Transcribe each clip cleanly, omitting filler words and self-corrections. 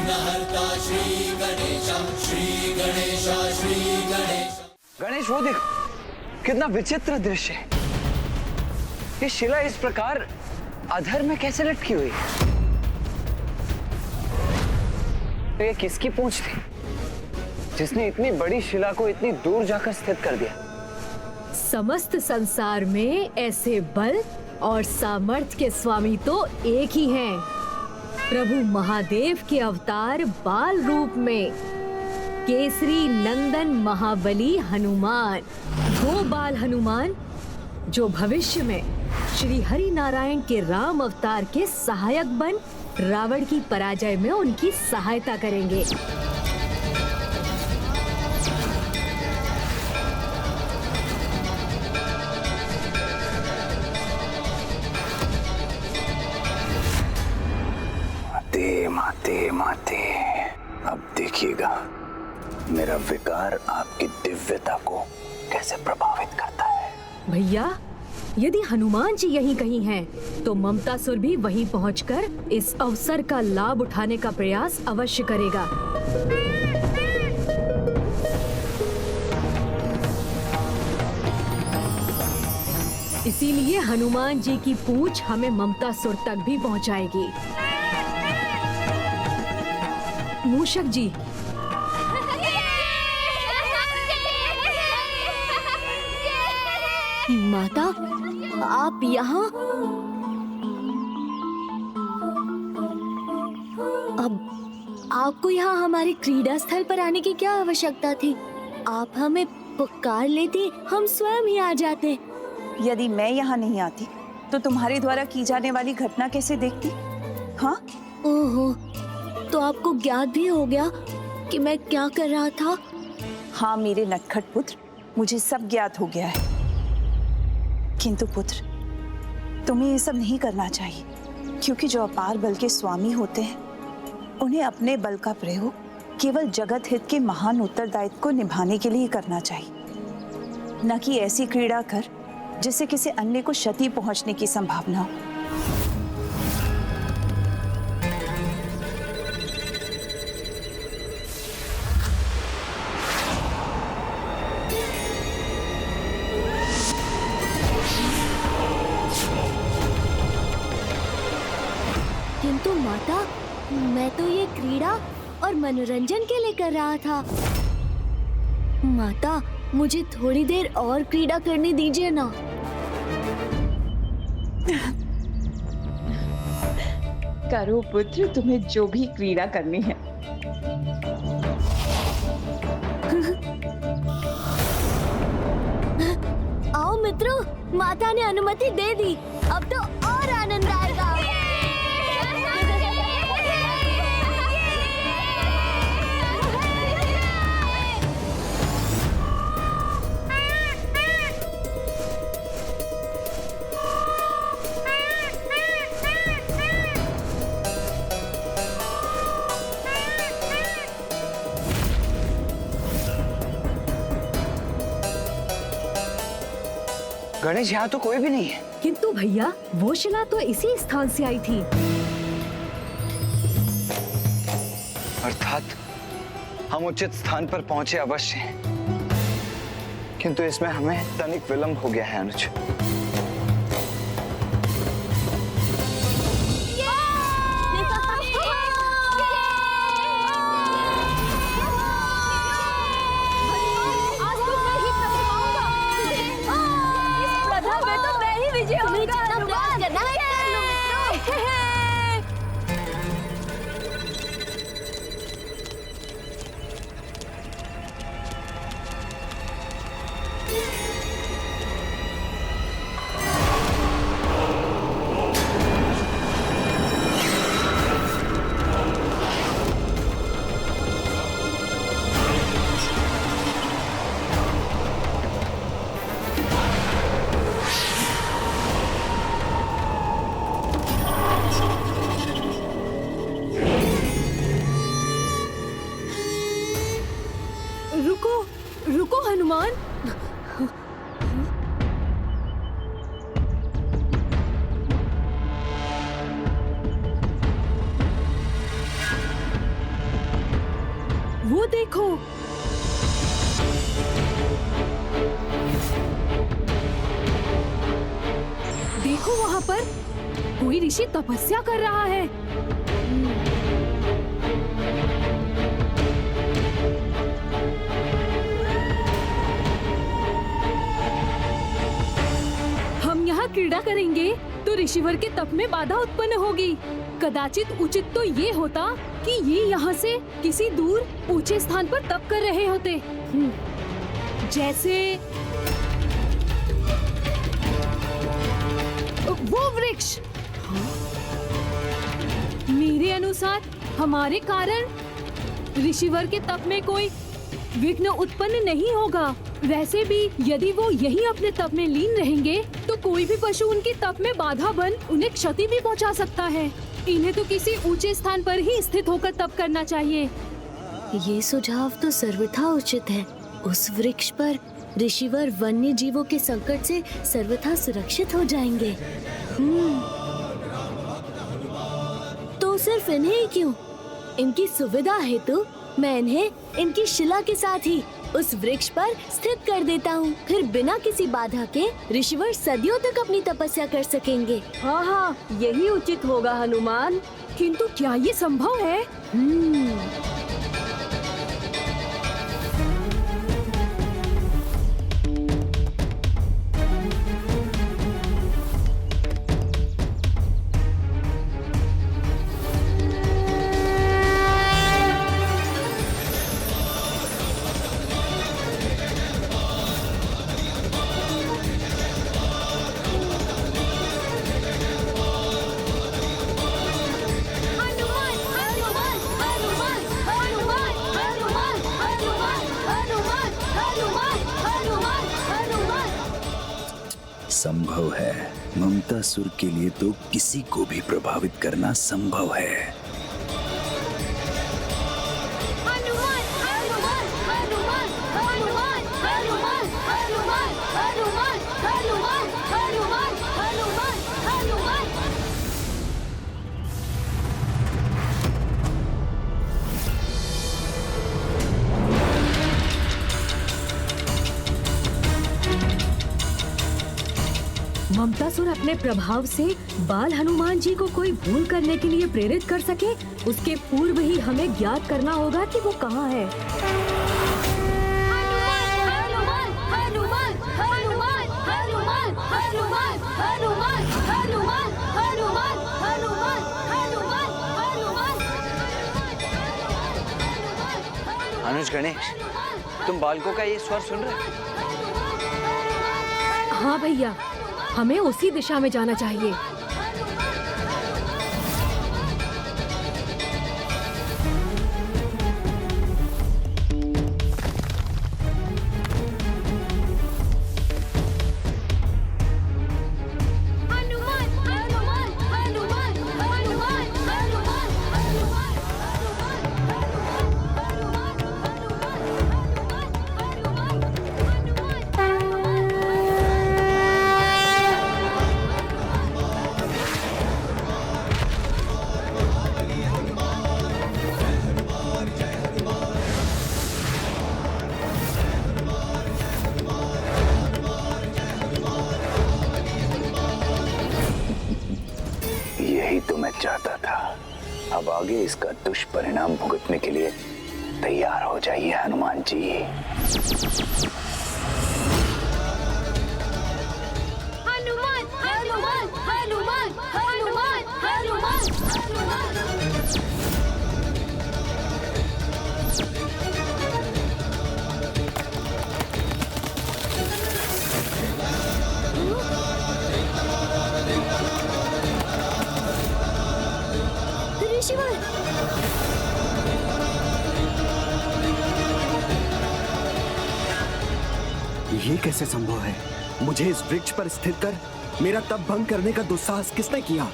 विघ्नहर्ता श्री गणेश, श्री गणेश, श्री गणेश। गणेश वो देखो, कितना विचित्र दृश्य है। ये शिला इस प्रकार अधर में कैसे लटकी हुई है? तो ये किसकी पूंछ थी जिसने इतनी बड़ी शिला को इतनी दूर जाकर स्थित कर दिया? समस्त संसार में ऐसे बल और सामर्थ्य के स्वामी तो एक ही हैं, प्रभु महादेव के अवतार बाल रूप में केसरी नंदन महाबली हनुमान। वो बाल हनुमान जो भविष्य में श्री हरि नारायण के राम अवतार के सहायक बन रावण की पराजय में उनकी सहायता करेंगे। माते माते, अब देखिएगा मेरा विकार आपकी दिव्यता को कैसे प्रभावित करता है। भैया, यदि हनुमान जी यहीं कहीं हैं, तो ममतासुर भी वहीं पहुंचकर इस अवसर का लाभ उठाने का प्रयास अवश्य करेगा। इसीलिए हनुमान जी की पूंछ हमें ममतासुर तक भी पहुंचाएगी। मूषक जी, माता, आप यहाँ? अब आपको यहाँ हमारे क्रीड़ा स्थल पर आने की क्या आवश्यकता थी? आप हमें पुकार लेती, हम स्वयं ही आ जाते। यदि मैं यहाँ नहीं आती तो तुम्हारे द्वारा की जाने वाली घटना कैसे देखती? हाँ? ओहो, तो आपको ज्ञात भी हो गया कि मैं क्या कर रहा था? हाँ मेरे नटखट पुत्र, मुझे सब ज्ञात हो गया है। किंतु पुत्र, तुम्हें ये सब नहीं करना चाहिए, क्योंकि जो अपार बल के स्वामी होते हैं उन्हें अपने बल का प्रयोग केवल जगत हित के महान उत्तरदायित्व को निभाने के लिए करना चाहिए, न कि ऐसी क्रीड़ा कर जिससे किसी अन्य को क्षति पहुंचने की संभावना हो। किंतु माता, मैं तो ये क्रीड़ा और मनोरंजन के लिए कर रहा था। माता, मुझे थोड़ी देर और क्रीड़ा करने दीजिए ना। करो पुत्र, तुम्हें जो भी क्रीड़ा करनी है। आओ मित्रों, माता ने अनुमति दे दी, अब तो और आनंद आएगा। गणेश, यहाँ तो कोई भी नहीं है। किंतु भैया, वो शिला तो इसी स्थान से आई थी। अर्थात हम उचित स्थान पर पहुंचे अवश्य हैं, किंतु इसमें हमें तनिक विलंब हो गया है अनुज। वो देखो। देखो वहाँ पर कोई ऋषि तपस्या कर रहा है। हम यहाँ क्रीड़ा करेंगे तो ऋषिवर के तप में बाधा उत्पन्न होगी। कदाचित उचित तो ये होता कि ये यहाँ से किसी दूर ऊंचे स्थान पर तप कर रहे होते। जैसे वो वृक्ष। मेरे अनुसार हमारे कारण ऋषिवर के तप में कोई विघ्न उत्पन्न नहीं होगा। वैसे भी यदि वो यहीं अपने तप में लीन रहेंगे तो कोई भी पशु उनके तप में बाधा बन उन्हें क्षति भी पहुंचा सकता है। इन्हें तो किसी ऊंचे स्थान पर ही स्थित होकर तप करना चाहिए। ये सुझाव तो सर्वथा उचित है। उस वृक्ष पर ऋषिवर वन्य जीवों के संकट से सर्वथा सुरक्षित हो जाएंगे। तो सिर्फ इन्हें ही क्यों, इनकी सुविधा हेतु मैं इन्हें इनकी शिला के साथ ही उस वृक्ष पर स्थित कर देता हूँ। फिर बिना किसी बाधा के ऋषिवर सदियों तक अपनी तपस्या कर सकेंगे। हाँ हाँ, यही उचित होगा हनुमान। किंतु क्या ये संभव है? संभव है। ममतासुर के लिए तो किसी को भी प्रभावित करना संभव है। ममतासुर अपने प्रभाव से बाल हनुमान जी को कोई भूल करने के लिए प्रेरित कर सके, उसके पूर्व ही हमें ज्ञात करना होगा कि वो कहाँ है। अनुज गणेश, तुम बालकों का ये स्वर सुन रहे हो? हाँ भैया, हमें उसी दिशा में जाना चाहिए। चाहता था। अब आगे इसका दुष्परिणाम भुगतने के लिए तैयार हो जाइए हनुमान जी। हनुमान हनुमान हनुमान हनुमान हनुमान हनुमान। ऋषिवर, ये कैसे संभव है? मुझे इस वृक्ष पर स्थिर कर मेरा तप भंग करने का दुस्साहस किसने किया?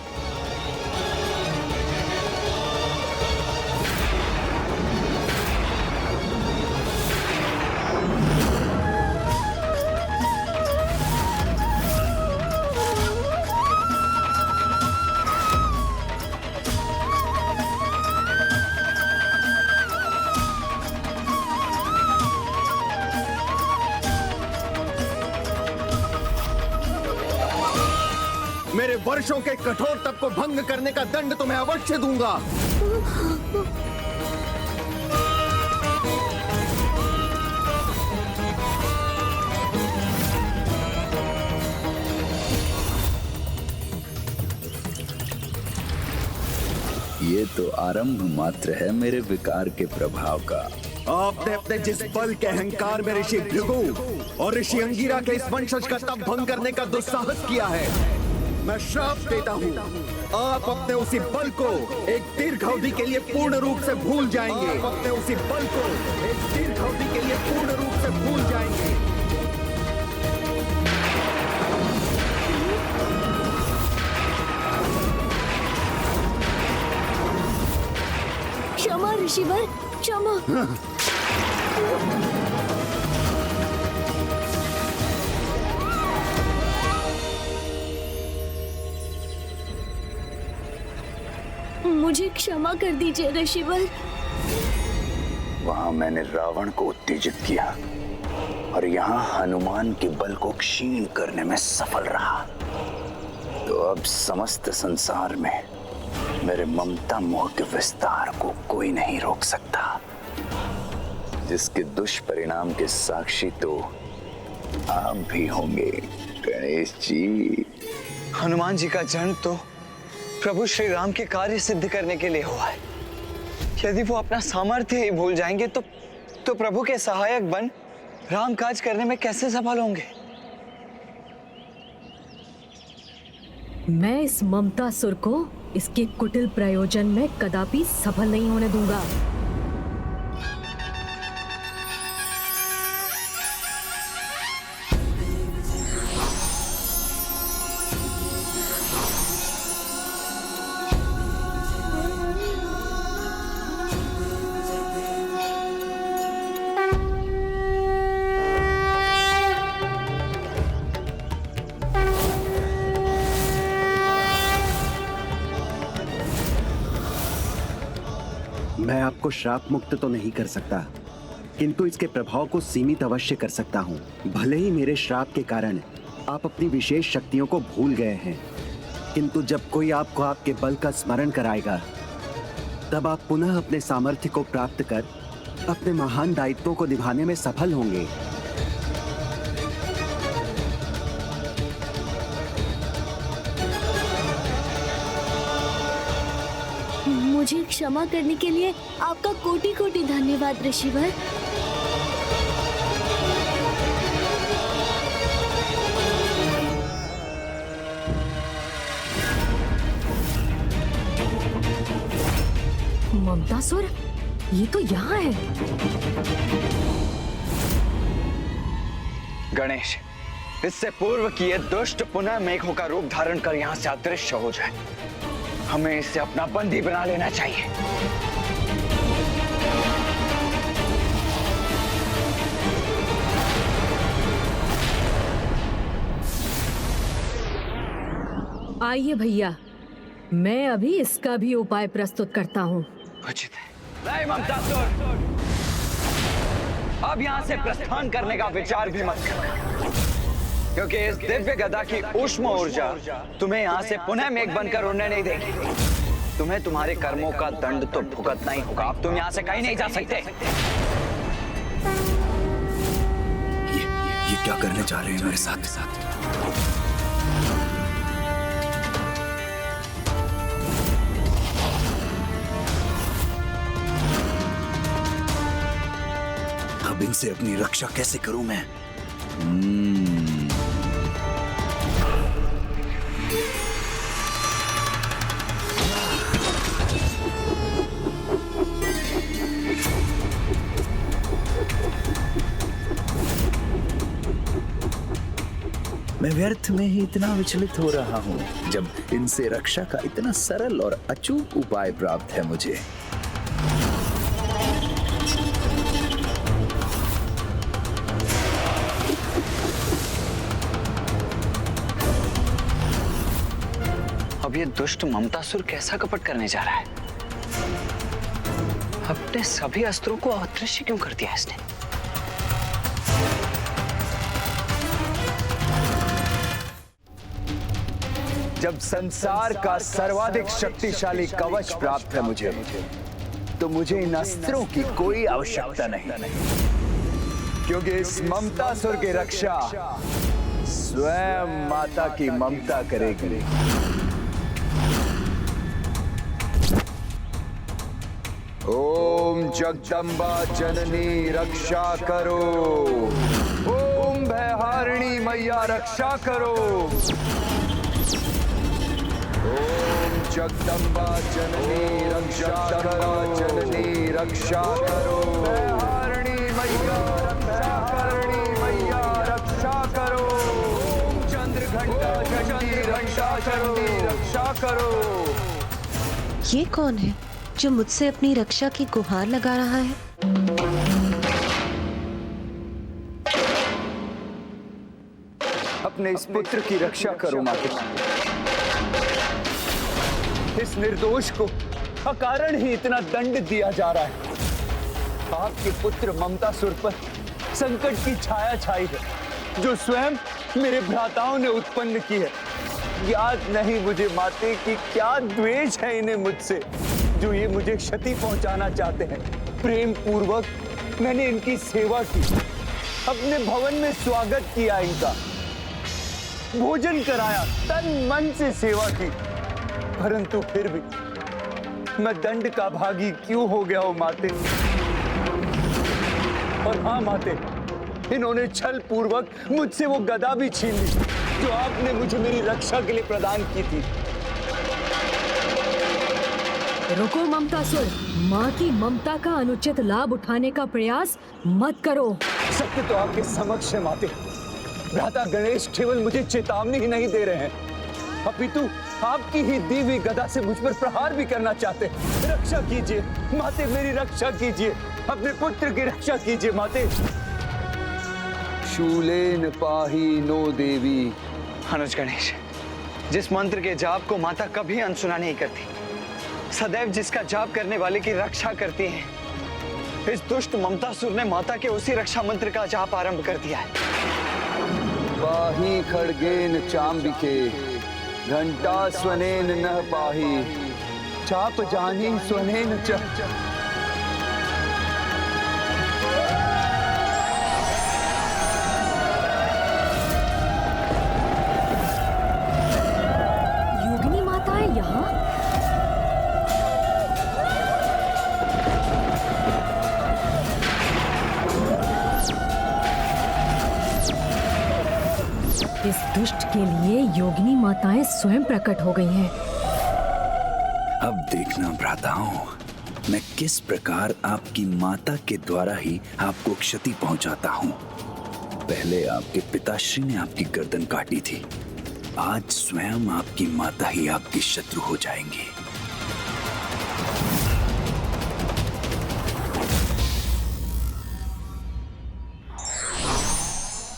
वर्षों के कठोर तप को भंग करने का दंड तुम्हें अवश्य दूंगा। ये तो आरंभ मात्र है मेरे विकार के प्रभाव का। आपने अपने जिस बल के अहंकार में ऋषि भृगु और ऋषि अंगिरा के इस वंशज का तप भंग करने का दुस्साहस किया है, मैं श्राप देता हूँ, आप अपने उसी बल को एक दीर्घ अवधि के लिए पूर्ण रूप से भूल जाएंगे। आप अपने उसी बल को एक दीर्घ अवधि के लिए पूर्ण रूप से भूल जाएंगे। क्षमा ऋषिवर, क्षमा। मुझे क्षमा कर दीजिए ऋषिवर। वहां मैंने रावण को उत्तेजित किया और यहाँ हनुमान के बल को क्षीण करने में सफल रहा, तो अब समस्त संसार में मेरे ममता मोह के विस्तार को कोई नहीं रोक सकता, जिसके दुष्परिणाम के साक्षी तो आप भी होंगे गणेश जी। हनुमान जी का जन्म तो प्रभु श्री राम के कार्य सिद्ध करने के लिए हुआ है। यदि वो अपना सामर्थ्य ही भूल जाएंगे तो प्रभु के सहायक बन राम काज करने में कैसे सफल होंगे? मैं इस ममतासुर को इसके कुटिल प्रयोजन में कदापि सफल नहीं होने दूंगा। मैं आपको श्राप मुक्त तो नहीं कर सकता, किंतु इसके प्रभाव को सीमित अवश्य कर सकता हूँ। भले ही मेरे श्राप के कारण आप अपनी विशेष शक्तियों को भूल गए हैं, किंतु जब कोई आपको आपके बल का स्मरण कराएगा, तब आप पुनः अपने सामर्थ्य को प्राप्त कर अपने महान दायित्वों को निभाने में सफल होंगे। मुझे क्षमा करने के लिए आपका कोटि कोटि धन्यवाद ऋषिवर। ममतासुर, ये तो यहाँ है। गणेश, इससे पूर्व कि ये दुष्ट पुनः मेघों का रूप धारण कर यहाँ से अदृश्य हो जाए, हमें इसे अपना बंदी बना लेना चाहिए। आइए भैया, मैं अभी इसका भी उपाय प्रस्तुत करता हूँ। उचित है। नहीं ममतासुर, अब यहाँ से प्रस्थान करने का विचार भी मत करना, क्योंकि इस दिव्य गदा की ऊष्म ऊर्जा तुम्हें यहाँ से पुनः मेघ बनकर उड़ने नहीं देगी। तुम्हें तुम्हारे कर्मों का दंड तो भुगतना ही होगा। अब तुम यहाँ से कहीं नहीं जा सकते। ये क्या करने जा रहे हैं मेरे साथ? अब इनसे अपनी रक्षा कैसे करूं मैं? मैं व्यर्थ में ही इतना विचलित हो रहा हूँ, जब इनसे रक्षा का इतना सरल और अचूक उपाय प्राप्त है मुझे। अब ये दुष्ट ममतासुर कैसा कपट करने जा रहा है? अपने सभी अस्त्रों को अदृश्य क्यों कर दिया इसने? जब संसार का सर्वाधिक शक्तिशाली कवच प्राप्त है मुझे, तो मुझे इन अस्त्रों की कोई आवश्यकता नहीं, क्योंकि इस ममतासुर की रक्षा स्वयं माता की ममता करेगी। ओम जगदम्बा जननी रक्षा करो, ओम भयहारिणी मैया रक्षा करो, ओम जगदम्बा जननी रक्षा करो, जननी रक्षा करो, भयहारिणी मैया रक्षा, करणी मैया रक्षा करो, ओम चंद्रघंटा जननी रक्षा करो, रक्षा करो। ये कौन है जो मुझसे अपनी रक्षा की गुहार लगा रहा है? अपने इस पुत्र की रक्षा करो माता। इस निर्दोष को अकारण ही इतना दंड दिया जा रहा है। आपके पुत्र ममतासुर पर संकट की छाया छाई है, जो स्वयं मेरे भ्राताओं ने उत्पन्न की है। याद नहीं मुझे माते कि क्या द्वेष है इन्हें मुझसे, जो ये मुझे क्षति पहुंचाना चाहते हैं। प्रेम पूर्वक मैंने इनकी सेवा की, अपने भवन में स्वागत किया, इनका भोजन कराया, तन मन से सेवा की, परंतु फिर भी मैं दंड का भागी क्यों हो गया हूं माते। और हाँ माते, इन्होंने छल पूर्वक मुझसे वो गदा भी छीन ली जो आपने मुझे मेरी रक्षा के लिए प्रदान की थी। रुको ममतासुर, माँ की ममता का अनुचित लाभ उठाने का प्रयास मत करो। सत्य तो आपके समक्ष है माते। भ्राता गणेश केवल मुझे चेतावनी ही नहीं दे रहे हैं, अपितु आपकी ही दी हुई गदा से मुझ पर प्रहार भी करना चाहते हैं। रक्षा कीजिए माते, मेरी रक्षा कीजिए, अपने पुत्र की रक्षा कीजिए माते। शूलेन पाही नो देवी। अनुज गणेश, जिस मंत्र के जाप को माता कभी अनसुना नहीं करती, सदैव जिसका जाप करने वाले की रक्षा करती है, इस दुष्ट ममतासुर ने माता के उसी रक्षा मंत्र का जाप आरंभ कर दिया है। पाही खड्गेन चांबिके, घंटा स्वनेन न पाही, चाप जानी स्वनेन च। योगिनी माता है यहाँ? इस दुष्ट के लिए योगिनी माताएं स्वयं प्रकट हो गई हैं। अब देखना भ्राताओं, मैं किस प्रकार आपकी माता के द्वारा ही आपको क्षति पहुंचाता हूं। पहले आपके पिताश्री ने आपकी गर्दन काटी थी, आज स्वयं आपकी माता ही आपकी शत्रु हो जाएंगी।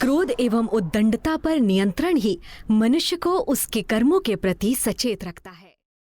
क्रोध एवं उद्दंडता पर नियंत्रण ही मनुष्य को उसके कर्मों के प्रति सचेत रखता है।